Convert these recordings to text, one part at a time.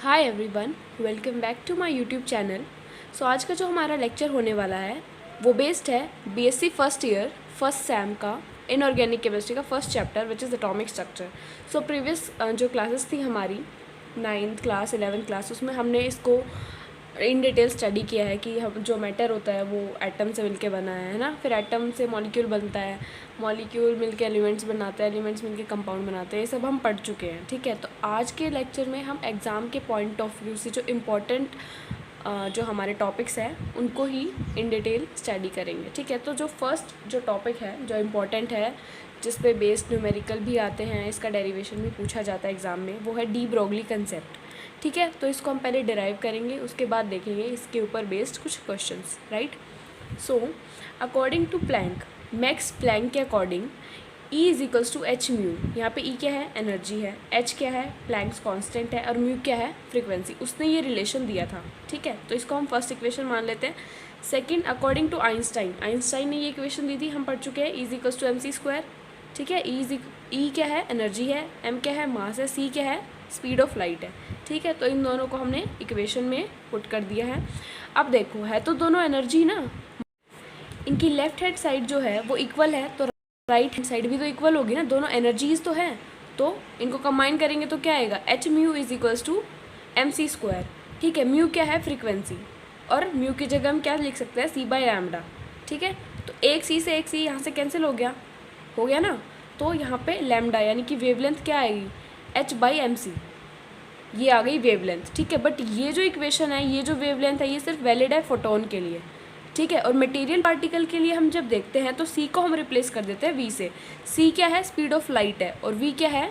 Hi everyone, welcome back to my YouTube channel. So आज का जो हमारा लेक्चर होने वाला है वो बेस्ड है BSc first year first Sam का इनऑर्गेनिक केमिस्ट्री का first chapter which is atomic structure. So previous जो क्लासेस थी हमारी 9th क्लास 11th क्लास, उसमें हमने इसको इन डिटेल स्टडी किया है कि हम जो मैटर होता है वो एटम से मिलके बना है ना। फिर एटम से मॉलिक्यूल बनता है, मॉलिक्यूल मिलके एलिमेंट्स बनाता है, एलिमेंट्स मिलके कंपाउंड बनाते हैं। ये सब हम पढ़ चुके हैं, ठीक है। तो आज के लेक्चर में हम एग्ज़ाम के पॉइंट ऑफ व्यू से जो इम्पोर्टेंट जो हमारे टॉपिक्स हैं उनको ही इन डिटेल स्टडी करेंगे, ठीक है। तो जो फर्स्ट जो टॉपिक है जो इम्पोर्टेंट है, जिस पे बेस्ड न्यूमेरिकल भी आते हैं, इसका डेरिवेशन भी पूछा जाता है एग्ज़ाम में, वो है डी ब्रोगली कंसेप्ट, ठीक है। तो इसको हम पहले डिराइव करेंगे, उसके बाद देखेंगे इसके ऊपर बेस्ड कुछ questions, right. So according to Planck, Max Planck के according E is equals to H mu. यहाँ पे E क्या है? एनर्जी है। H क्या है? प्लैंक्स कांस्टेंट है। और म्यू क्या है? फ्रीक्वेंसी। उसने ये रिलेशन दिया था, ठीक है। तो इसको हम फर्स्ट इक्वेशन मान लेते हैं। Second, according to Einstein, Einstein ने ये इक्वेशन दी थी, हम पढ़ चुके हैं, E is equals to M C square, ठीक है। E क्या है? एनर्जी है। M क्या है? मास है। C क्या है? स्पीड ऑफ लाइट है, ठीक है। तो इन दोनों को हमने इक्वेशन में पुट कर दिया है। अब देखो, है तो दोनों एनर्जी ना, इनकी लेफ्ट हैंड साइड जो है वो इक्वल है, तो राइट हैंड साइड भी तो इक्वल होगी ना, दोनों एनर्जीज तो हैं। तो इनको कंबाइन करेंगे तो क्या आएगा? H mu is equals to M C square, ठीक है। म्यू क्या है? फ्रीक्वेंसी, और म्यू की जगह हम क्या लिख सकते हैं? C बाई लैम्डा, ठीक है। तो एक C से एक C यहाँ से कैंसिल हो गया ना। तो यहाँ पे लैम्डा यानी कि वेवलेंथ क्या आएगी? H बाई एम सी, ये आ गई वेवलेंथ, ठीक है। बट ये जो इक्वेशन है, ये जो वेवलेंथ है, ये सिर्फ वैलिड है फोटोन के लिए, ठीक है। और मटेरियल पार्टिकल के लिए हम जब देखते हैं तो C को हम रिप्लेस कर देते हैं V से। C क्या है? स्पीड ऑफ लाइट है, और V क्या है?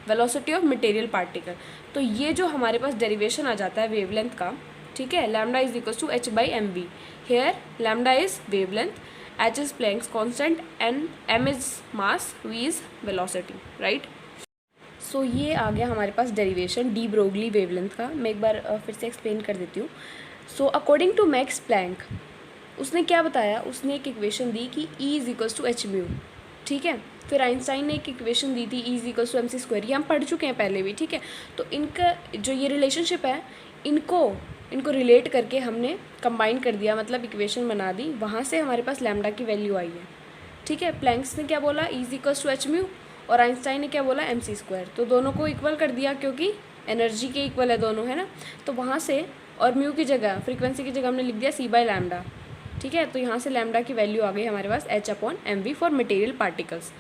Velocity of material particle. तो ये जो हमारे पास डेरिवेशन आ जाता है वेवलेंथ का, ठीक है, lambda is equal to H by M V. Here lambda is wavelength, H is Planck's constant, and M is mass, V is velocity, right. So ये आ गया हमारे पास डेरिवेशन डी ब्रोगली वेवलेंथ का। मैं एक बार फिर से एक्सप्लेन कर देती हूँ। So according to Max Planck, उसने क्या बताया? उसने एक इक्वेशन दी कि E is equals to H mu, ठीक है। फिर आइंस्टाइन ने एक इक्वेशन दी थी E is equals to M C square, ये हम पढ़ चुके हैं पहले भी, ठीक है। तो इनका जो ये रिलेशनशिप है, इनको रिलेट करके हमने कंबाइन कर दिया, मतलब इक्वेशन बना दी, वहाँ से हमारे पास लैम्डा की वैल्यू आई है, ठीक है। प्लैंक्स ने क्या बोला? E is equals to H mu, और आइंस्टाइन ने क्या बोला? M C square. तो दोनों को इक्वल कर दिया, क्योंकि एनर्जी के इक्वल है दोनों, है ना। तो वहाँ से, और म्यू की जगह, फ्रीक्वेंसी की जगह हमने लिख दिया C बाई लैम्डा, ठीक है। तो यहाँ से लैम्डा की वैल्यू आ गई हमारे पास H upon M V for material particles.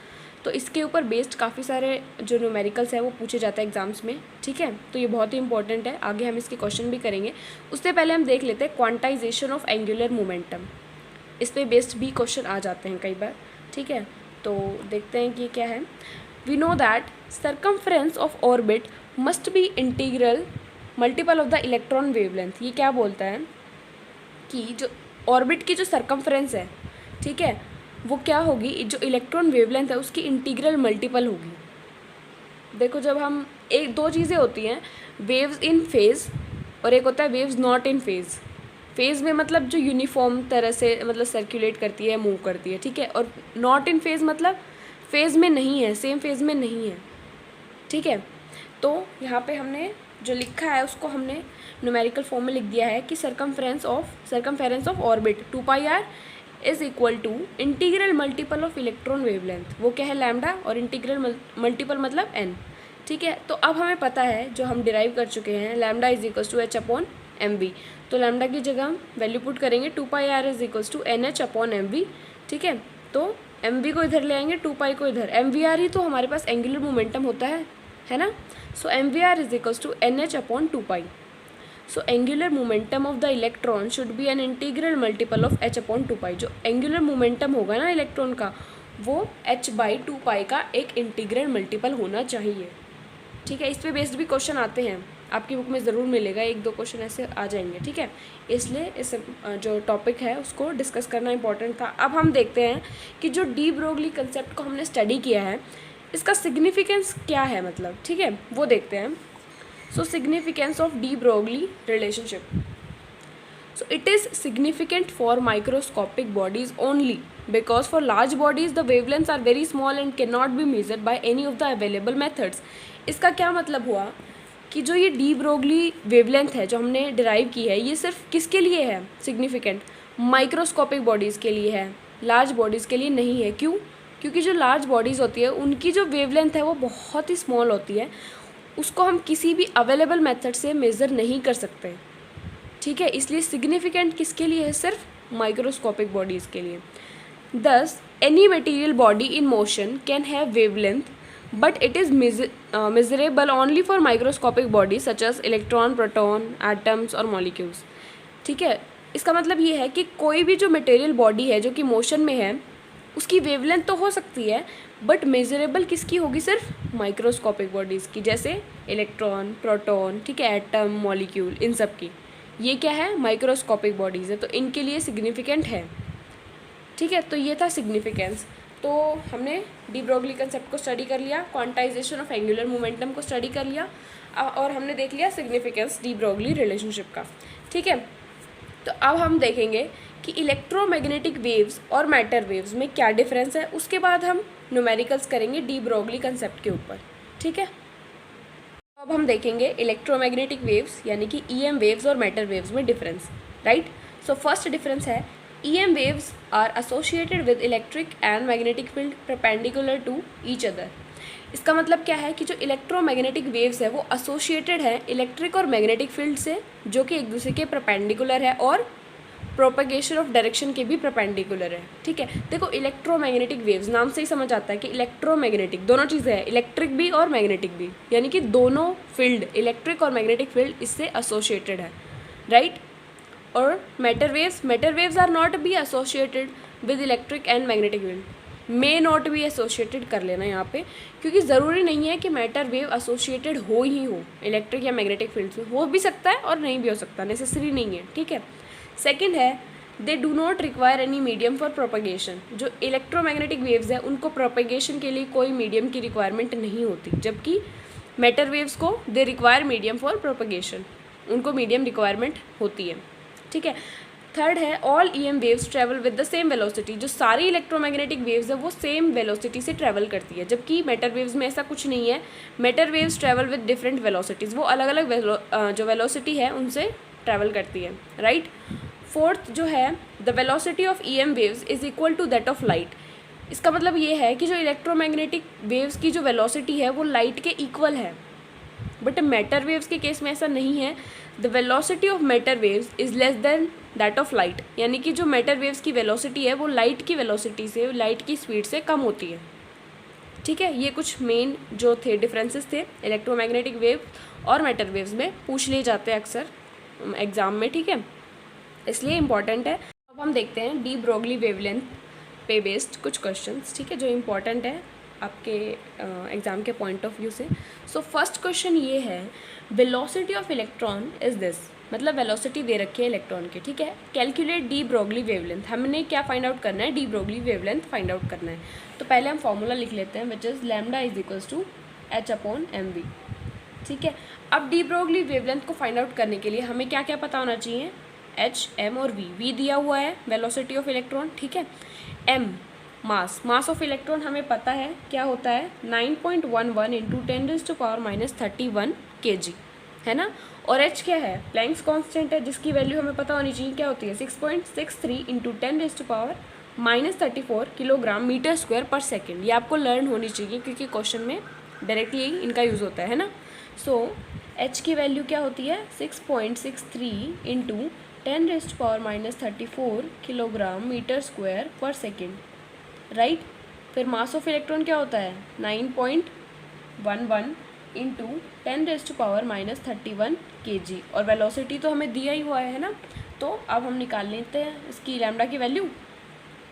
तो इसके ऊपर बेस्ड काफ़ी सारे जो न्यूमेरिकल्स है वो पूछे जाते हैं एग्जाम्स में, ठीक है। तो ये बहुत ही इंपॉर्टेंट है, आगे हम इसके क्वेश्चन भी करेंगे। उससे पहले हम देख लेते हैं क्वांटाइजेशन ऑफ एंगुलर मोमेंटम। इस पर बेस्ड भी क्वेश्चन आ जाते हैं कई बार, ठीक है। तो देखते हैं कि क्या है। We know that circumference of orbit must be integral multiple of the electron wavelength. ये क्या बोलता है कि जो ऑर्बिट की जो सर्कमफ्रेंस है, ठीक है, वो क्या होगी? जो इलेक्ट्रॉन वेवलेंथ है उसकी इंटीग्रल मल्टीपल होगी। देखो, जब हम एक दो चीज़ें होती हैं, वेव्स इन फेज़ और एक होता है waves not in phase. Phase में मतलब जो यूनिफॉर्म तरह से मतलब सर्कुलेट करती है, मूव करती है, ठीक है। और नॉट इन फेज़ मतलब फेज़ में नहीं है, सेम फेज़ में नहीं है, ठीक है। तो यहाँ पे हमने जो लिखा है उसको हमने न्यूमेरिकल फॉर्म में लिख दिया है कि circumference of orbit 2πr is equal to integral multiple of electron wavelength. वो क्या है? लैम्डा, और इंटीग्रल मल्टीपल मतलब n, ठीक है। तो अब हमें पता है, जो हम डिराइव कर चुके हैं, lambda is equals to H upon M V. तो लैम्डा की जगह हम वैल्यू पुट करेंगे 2πr is equals to NH upon M V, ठीक है। तो एम वी को इधर ले आएंगे, 2π को इधर, एम वी आर ही तो हमारे पास एंगुलर मोमेंटम होता है ना। So M V R is equals to NH upon 2π। So angular momentum of the electron should be an integral multiple of H upon 2π। जो एंगुलर मोमेंटम होगा ना इलेक्ट्रॉन का, वो H बाई 2π का एक इंटीग्रल मल्टीपल होना चाहिए, ठीक है। इस पे बेस्ड भी क्वेश्चन आते हैं, आपकी बुक में ज़रूर मिलेगा, एक दो क्वेश्चन ऐसे आ जाएंगे, ठीक है। इसलिए इस जो टॉपिक है उसको डिस्कस करना इंपॉर्टेंट था। अब हम देखते हैं कि जो डी ब्रोगली कंसेप्ट को हमने स्टडी किया है, इसका सिग्निफिकेंस क्या है, मतलब, ठीक है, वो देखते हैं। So significance of de Broglie relationship. So it is significant for microscopic bodies only because for large bodies the wavelengths are very small and cannot be measured by any of the available methods. इसका क्या मतलब हुआ कि जो ये D Broglie wavelength है जो हमने डिराइव की है, ये सिर्फ किसके लिए है सिग्निफिकेंट? माइक्रोस्कोपिक बॉडीज़ के लिए है, लार्ज बॉडीज़ के लिए नहीं है। क्यों? क्योंकि जो लार्ज बॉडीज़ होती है उनकी जो वेवलेंथ है वो बहुत ही स्मॉल होती है, उसको हम किसी भी अवेलेबल मेथड से मेज़र नहीं कर सकते, ठीक है। इसलिए सिग्निफिकेंट किसके लिए है? सिर्फ माइक्रोस्कोपिक बॉडीज़ के लिए। Thus, any material body in motion can have wavelength, but it is measurable only for microscopic bodies such as electron, proton, atoms और molecules. ठीक है, इसका मतलब ये है कि कोई भी जो मटेरियल बॉडी है जो कि मोशन में है उसकी वेवलेंथ तो हो सकती है, बट मेजरेबल किसकी होगी? सिर्फ माइक्रोस्कोपिक बॉडीज़ की, जैसे इलेक्ट्रॉन, प्रोटॉन, ठीक है, एटम, मॉलिक्यूल, इन सब की। ये क्या है? माइक्रोस्कोपिक बॉडीज़ है, तो इनके लिए सिग्निफिकेंट है, ठीक है। तो ये था सिग्निफिकेंस। तो हमने डी ब्रोगली कंसेप्ट को स्टडी कर लिया, क्वांटाइजेशन ऑफ एंगुलर मोमेंटम को स्टडी कर लिया, और हमने देख लिया सिग्निफिकेंस डी ब्रोगली रिलेशनशिप का, ठीक है। तो अब हम देखेंगे कि इलेक्ट्रोमैग्नेटिक वेव्स और मैटर वेव्स में क्या डिफरेंस है, उसके बाद हम न्यूमेरिकल्स करेंगे डी ब्रोगली कंसेप्ट के ऊपर, ठीक है। अब हम देखेंगे इलेक्ट्रोमैग्नेटिक वेव्स यानी कि ईएम वेव्स और मैटर वेव्स में difference, right. So first difference है EM waves are associated with electric and magnetic field perpendicular to each other। इसका मतलब क्या है कि जो इलेक्ट्रोमैग्नेटिक वेव्स है वो एसोसिएटेड है इलेक्ट्रिक और मैग्नेटिक फील्ड से, जो कि एक दूसरे के परपेंडिकुलर है और प्रोपगेशन ऑफ डायरेक्शन के भी परपेंडिकुलर है, ठीक है। देखो इलेक्ट्रोमैग्नेटिक वेव्स नाम से ही समझ आता है कि इलेक्ट्रोमैग्नेटिक दोनों चीज़ें हैं, इलेक्ट्रिक भी और मैग्नेटिक भी, यानी कि दोनों फील्ड इलेक्ट्रिक और मैग्नेटिक फील्ड इससे एसोसिएटेड है, राइट। और matter waves are not be associated with electric and magnetic field, may not be associated कर लेना यहाँ पे, क्योंकि ज़रूरी नहीं है कि मैटर वेव एसोसिएटेड हो ही हो इलेक्ट्रिक या मैग्नेटिक फील्ड से, हो भी सकता है और नहीं भी हो सकता, नेसेसरी नहीं है, ठीक है। सेकेंड है they do not require any medium for propagation. जो इलेक्ट्रोमैग्नेटिक वेव्स है उनको प्रोपगेशन के लिए कोई मीडियम की रिक्वायरमेंट नहीं होती, जबकि मैटर वेव्स को they require medium for propagation, उनको मीडियम रिक्वायरमेंट होती है, ठीक है। थर्ड है all EM waves travel with the same velocity. जो सारी इलेक्ट्रोमैग्नेटिक वेव्स है वो सेम वेलोसिटी से ट्रैवल करती है, जबकि मैटर वेव्स में ऐसा कुछ नहीं है। Matter waves travel with different velocities, वो अलग अलग जो वेलोसिटी है उनसे ट्रैवल करती है, राइट। फोर्थ जो है the velocity of EM waves is equal to that of light. इसका मतलब ये है कि जो इलेक्ट्रोमैग्नेटिक वेव्स की जो वेलोसिटी है वो लाइट के इक्वल है, बट मैटर वेव्स के केस में ऐसा नहीं है। The velocity of matter waves is less than that of light, यानी कि जो मैटर वेव्स की वेलोसिटी है वो लाइट की वेलोसिटी से, लाइट की स्पीड से कम होती है, ठीक है। ये कुछ मेन जो थे डिफरेंसेस थे इलेक्ट्रोमैग्नेटिक वेव और मैटर वेव्स में, पूछ लिए जाते हैं अक्सर एग्जाम में, ठीक है, इसलिए इम्पॉर्टेंट है। अब हम देखते हैं डी ब्रोगली वेवलेंथ पे बेस्ड कुछ क्वेश्चंस, ठीक है, जो इम्पॉर्टेंट है आपके एग्ज़ाम के पॉइंट ऑफ व्यू से। सो फर्स्ट क्वेश्चन ये है velocity of electron is this, मतलब वेलोसिटी दे रखी है इलेक्ट्रॉन की, ठीक है। कैलकुलेट डी ब्रोगली वेवलेंथ, हमने क्या फाइंड आउट करना है? De Broglie wavelength find out करना है। तो पहले हम फॉर्मूला लिख लेते हैं which is lambda is equals to h/mv, ठीक है। अब डी ब्रोगली वेवलेंथ को फाइंड आउट करने के लिए हमें क्या क्या पता होना चाहिए? h, m और v दिया हुआ है वेलोसिटी ऑफ इलेक्ट्रॉन, ठीक है। m मास ऑफ इलेक्ट्रॉन हमें पता है क्या होता है 9.11 इंटू 10⁻31 kg, है ना। और h क्या है? प्लैंक्स कांस्टेंट है, जिसकी वैल्यू हमें पता होनी चाहिए क्या होती है 6.63 इंटू 10⁻⁻34 किलोग्राम मीटर स्क्वायर पर सेकेंड। ये आपको लर्न होनी चाहिए क्योंकि क्वेश्चन में डायरेक्टली इनका यूज़ होता है ना। सो h की वैल्यू क्या होती है 6.63 इंटू 10⁻⁻34 किलोग्राम मीटर स्क्वायर पर सेकेंड, राइट। फिर मास ऑफ इलेक्ट्रॉन क्या होता है 9.11 इंटू 10⁻⁻31 kg, और वेलोसिटी तो हमें दिया ही हुआ है ना। तो अब हम निकाल लेते हैं इसकी लैम्डा की वैल्यू,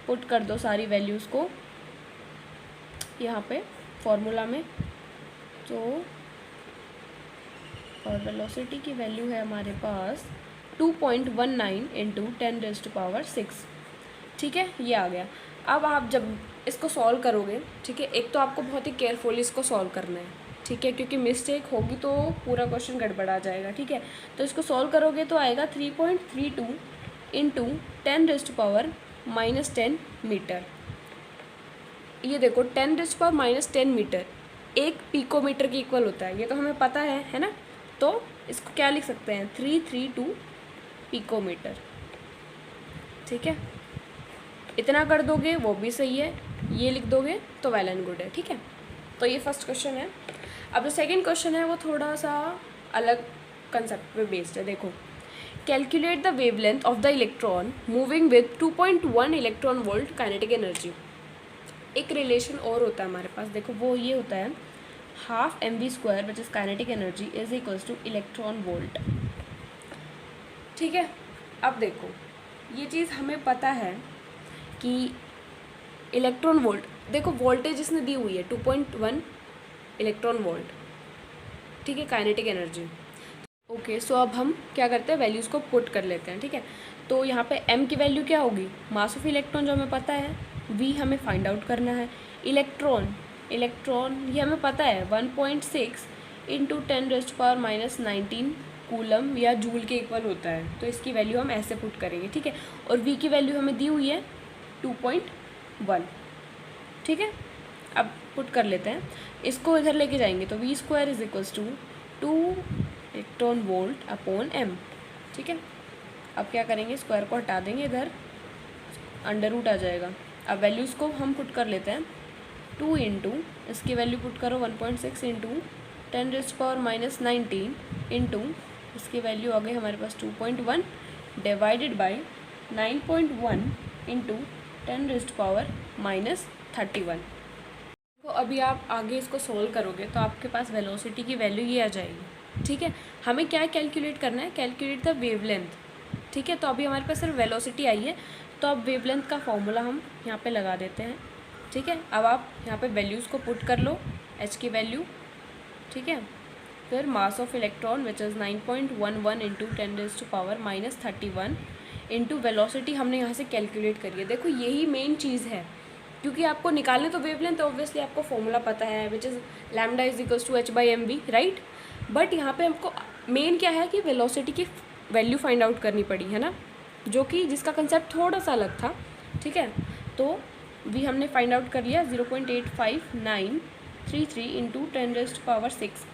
पुट कर दो सारी वैल्यूज़ को यहाँ पे फॉर्मूला में। तो और वेलोसिटी की वैल्यू है हमारे पास 2.19 इंटू 10⁻6, ठीक है, ये आ गया। अब आप जब इसको सॉल्व करोगे, ठीक है, एक तो आपको बहुत ही केयरफुली इसको सॉल्व करना है, ठीक है, क्योंकि मिस्टेक होगी तो पूरा क्वेश्चन गड़बड़ा जाएगा, ठीक है। तो इसको सॉल्व करोगे तो आएगा 3.32 इंटू 10⁻⁻10 मीटर। ये देखो 10⁻⁻10 मीटर एक पिकोमीटर के इक्वल होता है, ये तो हमें पता है ना। तो इसको क्या लिख सकते हैं, 332 पिकोमीटर। ठीक है, इतना कर दोगे वो भी सही है, ये लिख दोगे तो वेल एंड गुड है। ठीक है, तो ये फर्स्ट क्वेश्चन है। अब जो सेकंड क्वेश्चन है वो थोड़ा सा अलग कंसेप्ट पे बेस्ड है। देखो, calculate the wavelength of the electron moving with 2.1 electron volt kinetic energy. एक रिलेशन और होता है हमारे पास, देखो वो ये होता है, half mv² which is kinetic energy is equals two electron volt. ठीक है, अब देखो ये चीज़ हमें पता है कि इलेक्ट्रॉन वोल्ट, देखो वोल्टेज इसने दी हुई है 2.1 इलेक्ट्रॉन वोल्ट। ठीक है, काइनेटिक एनर्जी। ओके, सो अब हम क्या करते हैं, वैल्यूज़ को पुट कर लेते हैं। ठीक है, तो यहाँ पे m की वैल्यू क्या होगी, मास ऑफ इलेक्ट्रॉन जो हमें पता है, v हमें फाइंड आउट करना है। इलेक्ट्रॉन ये हमें पता है 1.6 इंटू 10⁻⁻19 कूलम या जूल के इक्वल होता है, तो इसकी वैल्यू हम ऐसे पुट करेंगे। ठीक है, और v की वैल्यू हमें दी हुई है 2.1। ठीक है, अब पुट कर लेते हैं, इसको इधर लेके जाएंगे तो v² is equals to 2 electron volt upon m। ठीक है, अब क्या करेंगे, स्क्वायर को हटा देंगे, इधर अंडर रूट आ जाएगा। अब वैल्यूज़ को हम पुट कर लेते हैं, 2 इंटू इसकी वैल्यू पुट करो 1.6 इंटू 10⁻⁻19 इंटू इसकी वैल्यू आ गई हमारे पास 2.1 डिवाइडेड बाई 9.1 इंटू 10⁻⁻31। तो अभी आप आगे इसको सोल्व करोगे तो आपके पास वेलोसिटी की वैल्यू ये आ जाएगी। ठीक है, हमें क्या कैलकुलेट करना है, कैलकुलेट द वेवलेंथ। ठीक है, तो अभी हमारे पास सिर्फ वेलोसिटी आई है, तो अब वेवलेंथ का फॉर्मूला हम यहाँ पे लगा देते हैं। ठीक है, अब आप यहाँ पे वैल्यूज़ को पुट कर लो, h की वैल्यू। ठीक है, फिर mass of electron which is 9.11 into 10⁻⁻31 into velocity हमने यहाँ से कैलकुलेट करी है। देखो यही मेन चीज़ है, क्योंकि आपको निकालने तो वेवलेंथ, तो ऑब्वियसली आपको फॉर्मूला पता है which is lambda is equals to h/mv, right. But यहाँ पे हमको मेन क्या है कि वेलोसिटी की वैल्यू फाइंड आउट करनी पड़ी है ना, जो कि जिसका कंसेप्ट थोड़ा सा अलग था। ठीक है, तो भी हमने फाइंड आउट कर लिया 0.85933 इंटू 10⁻6।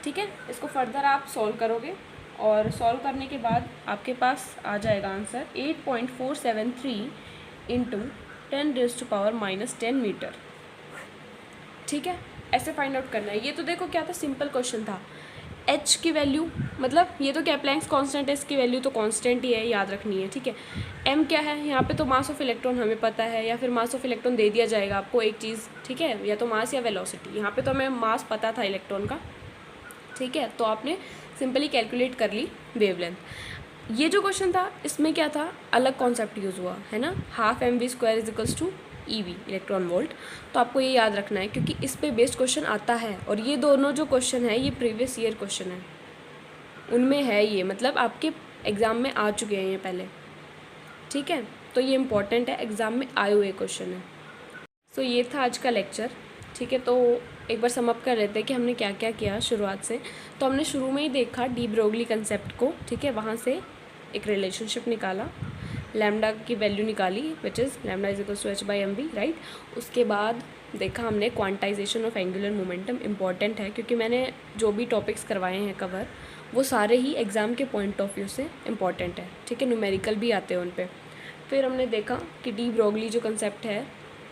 ठीक है, इसको फर्दर आप सॉल्व करोगे और सॉल्व करने के बाद आपके पास आ जाएगा आंसर 8.473 इंटू 10⁻⁻10 मीटर। ठीक है, ऐसे फाइंड आउट करना है। ये तो देखो क्या था, सिंपल क्वेश्चन था। h की वैल्यू, मतलब ये तो क्या प्लैंक्स कांस्टेंट है, इसकी वैल्यू तो कांस्टेंट ही है, याद रखनी है। ठीक है, m क्या है, यहाँ पे तो मास ऑफ इलेक्ट्रॉन हमें पता है, या फिर मास ऑफ इलेक्ट्रॉन दे दिया जाएगा आपको एक चीज़। ठीक है, या तो मास या वेलोसिटी, यहाँ पे तो हमें मास पता था इलेक्ट्रॉन का। ठीक है, तो आपने सिंपली कैलकुलेट कर ली वेवलेंथ। ये जो क्वेश्चन था इसमें क्या था, अलग कॉन्सेप्ट यूज़ हुआ है ना, half mv² is equals to EV electron volt. तो आपको ये याद रखना है, क्योंकि इस पे बेस्ड क्वेश्चन आता है, और ये दोनों जो क्वेश्चन है ये प्रीवियस ईयर क्वेश्चन है, उनमें है ये, मतलब आपके एग्ज़ाम में आ चुके हैं ये पहले। ठीक है, तो ये इम्पॉर्टेंट है, एग्ज़ाम में आए हुए क्वेश्चन है। सो ये था आज का लेक्चर। ठीक है, तो एक बार समअप कर लेते हैं कि हमने क्या क्या किया शुरुआत से। तो हमने शुरू में ही देखा डी ब्रोगली कंसेप्ट को। ठीक है, वहाँ से एक रिलेशनशिप निकाला, लैम्डा की वैल्यू निकाली which is lambda is equals to h/mv, right. उसके बाद देखा हमने quantisation of angular momentum, important है क्योंकि मैंने जो भी टॉपिक्स करवाए हैं कवर, वो सारे ही एग्ज़ाम के पॉइंट ऑफ व्यू से इंपॉर्टेंट है। ठीक है, न्यूमेरिकल भी आते हैं उन पर। फिर हमने देखा कि डी ब्रोगली जो कंसेप्ट है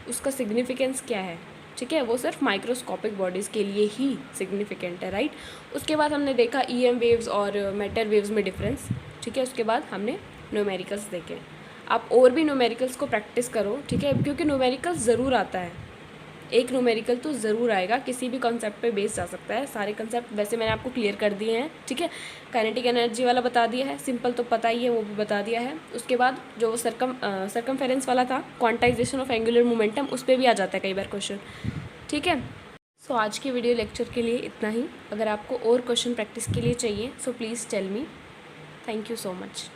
उसका सिग्निफिकेंस क्या है। ठीक है, वो सिर्फ माइक्रोस्कोपिक बॉडीज़ के लिए ही सिग्निफिकेंट है, राइट। उसके बाद हमने देखा EM वेव्स और मैटर वेव्स में डिफरेंस। ठीक है, उसके बाद हमने न्यूमेरिकल्स देखे। आप और भी न्यूमेरिकल्स को प्रैक्टिस करो। ठीक है, क्योंकि न्यूमेरिकल्स ज़रूर आता है, एक न्यूमेरिकल तो ज़रूर आएगा, किसी भी कॉन्सेप्ट पे बेस जा सकता है। सारे कॉन्सेप्ट वैसे मैंने आपको क्लियर कर दिए हैं। ठीक है, काइनेटिक एनर्जी वाला बता दिया है, सिंपल तो पता ही है, वो भी बता दिया है। उसके बाद जो सर्कमफेरेंस वाला था, क्वांटाइजेशन ऑफ एंगुलर मोमेंटम, उस पर भी आ जाता है कई बार क्वेश्चन। ठीक है, सो आज की वीडियो लेक्चर के लिए इतना ही। अगर आपको और क्वेश्चन प्रैक्टिस के लिए चाहिए so please tell me. Thank you so much.